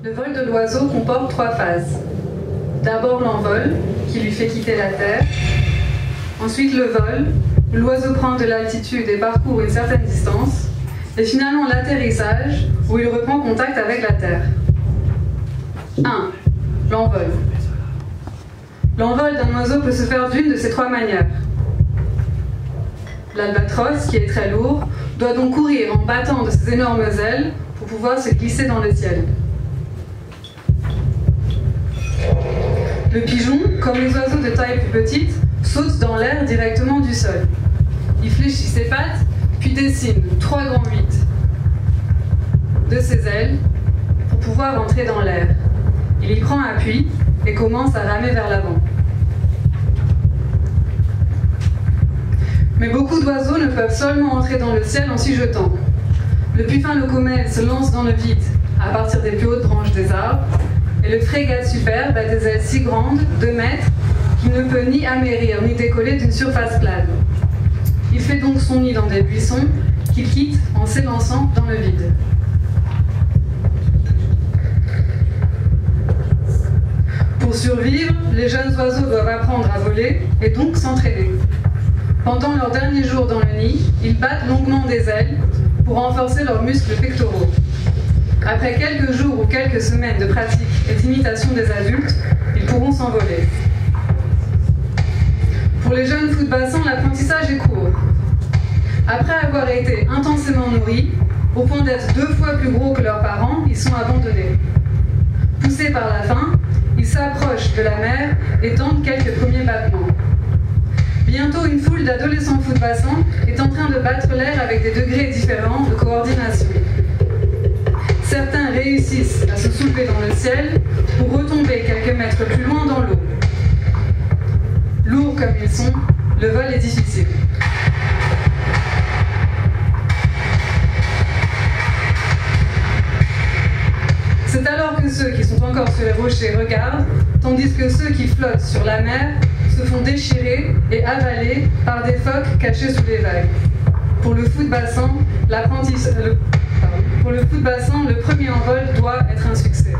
Le vol de l'oiseau comporte 3 phases. D'abord l'envol, qui lui fait quitter la Terre. Ensuite le vol, où l'oiseau prend de l'altitude et parcourt une certaine distance. Et finalement l'atterrissage, où il reprend contact avec la Terre. 1. L'envol. L'envol d'un oiseau peut se faire d'une de ces 3 manières. L'albatros, qui est très lourd, doit donc courir en battant de ses énormes ailes pour pouvoir se glisser dans le ciel. Le pigeon, comme les oiseaux de taille plus petite, saute dans l'air directement du sol. Il fléchit ses pattes, puis dessine 3 grands 8 de ses ailes pour pouvoir entrer dans l'air. Il y prend appui et commence à ramer vers l'avant. Mais beaucoup d'oiseaux ne peuvent seulement entrer dans le ciel en s'y jetant. Le puffin locomèle se lance dans le vide à partir des plus hautes branches des arbres, et le frégate superbe a des ailes si grandes, 2 mètres, qu'il ne peut ni amérir ni décoller d'une surface plane. Il fait donc son nid dans des buissons qu'il quitte en s'élançant dans le vide. Pour survivre, les jeunes oiseaux doivent apprendre à voler et donc s'entraîner. Pendant leurs derniers jours dans le nid, ils battent longuement des ailes pour renforcer leurs muscles pectoraux. Après quelques jours ou quelques semaines de pratique et d'imitation des adultes, ils pourront s'envoler. Pour les jeunes footbassins, l'apprentissage est court. Après avoir été intensément nourris, au point d'être 2 fois plus gros que leurs parents, ils sont abandonnés. Poussés par la faim, ils s'approchent de la mer et tentent quelques premiers battements. Bientôt, une foule d'adolescents footbassants est en train de battre l'air avec des degrés différents de coordination. Certains réussissent à se soulever dans le ciel pour retomber quelques mètres plus loin dans l'eau. Lourds comme ils sont, le vol est difficile. C'est alors que ceux qui sont encore sur les rochers regardent, tandis que ceux qui flottent sur la mer se font déchirer et avaler par des phoques cachés sous les vagues. Pour le footbassin, le premier envol doit être un succès.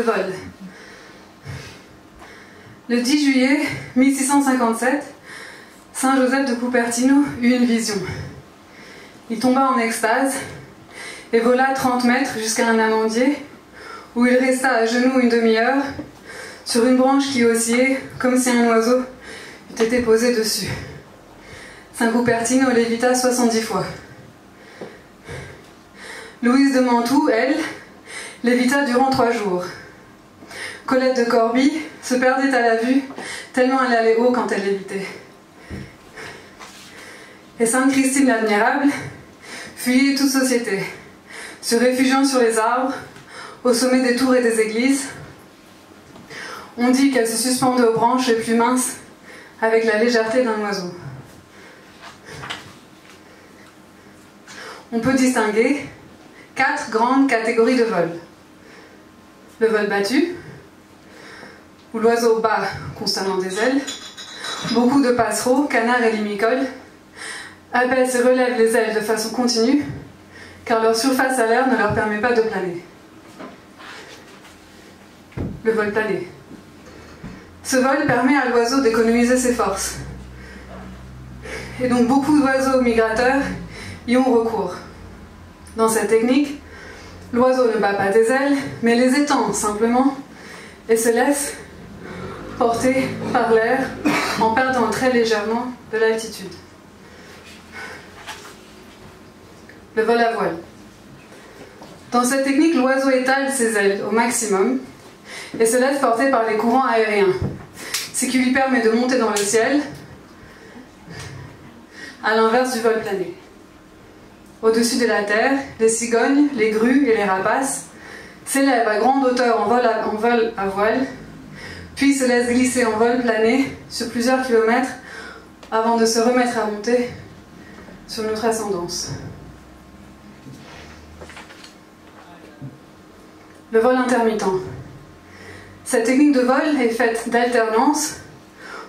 vol. Le 10 juillet 1657, Saint Joseph de Cupertino eut une vision. Il tomba en extase et vola 30 mètres jusqu'à un amandier, où il resta à genoux une demi-heure sur une branche qui oscillait comme si un oiseau eût été posé dessus. Saint Cupertino lévita 70 fois. Louise de Mantoue, elle, lévita durant 3 jours. Colette de Corbie se perdait à la vue, tellement elle allait haut quand elle lévitait. Et Sainte Christine l'Admirable fuyait toute société, se réfugiant sur les arbres, au sommet des tours et des églises. On dit qu'elle se suspendait aux branches les plus minces, avec la légèreté d'un oiseau. On peut distinguer 4 grandes catégories de vol. Le vol battu, où l'oiseau bat constamment des ailes, beaucoup de passereaux, canards et limicoles, abaissent et relèvent les ailes de façon continue, car leur surface à l'air ne leur permet pas de planer. Le vol plané. Ce vol permet à l'oiseau d'économiser ses forces. Et donc beaucoup d'oiseaux migrateurs y ont recours. Dans cette technique, l'oiseau ne bat pas des ailes, mais les étend simplement et se laisse porter par l'air en perdant très légèrement de l'altitude. Le vol à voile. Dans cette technique, l'oiseau étale ses ailes au maximum et se laisse porter par les courants aériens, ce qui lui permet de monter dans le ciel, à l'inverse du vol plané. Au-dessus de la terre, les cigognes, les grues et les rapaces s'élèvent à grande hauteur en vol à voile, puis se laissent glisser en vol plané sur plusieurs kilomètres avant de se remettre à monter sur notre ascendance. Le vol intermittent. Cette technique de vol est faite d'alternance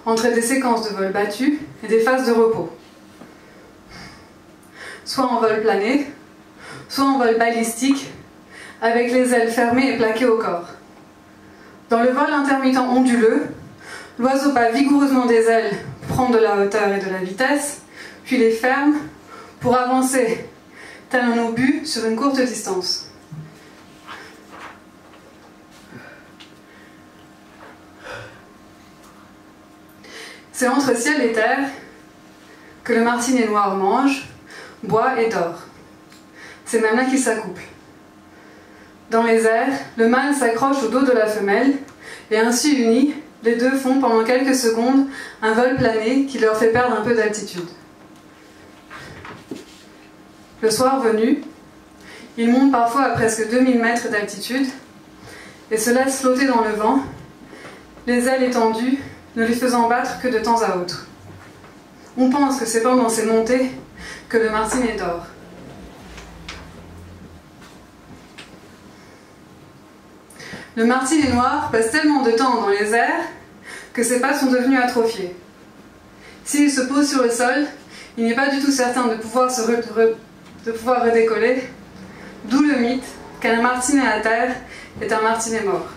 entre des séquences de vol battu et des phases de repos. Soit en vol plané, soit en vol balistique, avec les ailes fermées et plaquées au corps. Dans le vol intermittent onduleux, l'oiseau bat vigoureusement des ailes pour prendre de la hauteur et de la vitesse, puis les ferme pour avancer tel un obus sur une courte distance. C'est entre ciel et terre que le martinet noir mange, boit et dort. C'est même là qu'ils s'accouplent. Dans les airs, le mâle s'accroche au dos de la femelle et ainsi unis, les deux font pendant quelques secondes un vol plané qui leur fait perdre un peu d'altitude. Le soir venu, ils montent parfois à presque 2000 mètres d'altitude et se laissent flotter dans le vent, les ailes étendues, ne les faisant battre que de temps à autre. On pense que c'est pendant ces montées que le martinet dort. Le martinet noir passe tellement de temps dans les airs que ses pattes sont devenues atrophiées. S'il se pose sur le sol, il n'est pas du tout certain de pouvoir redécoller, d'où le mythe qu'un martinet à terre est un martinet mort.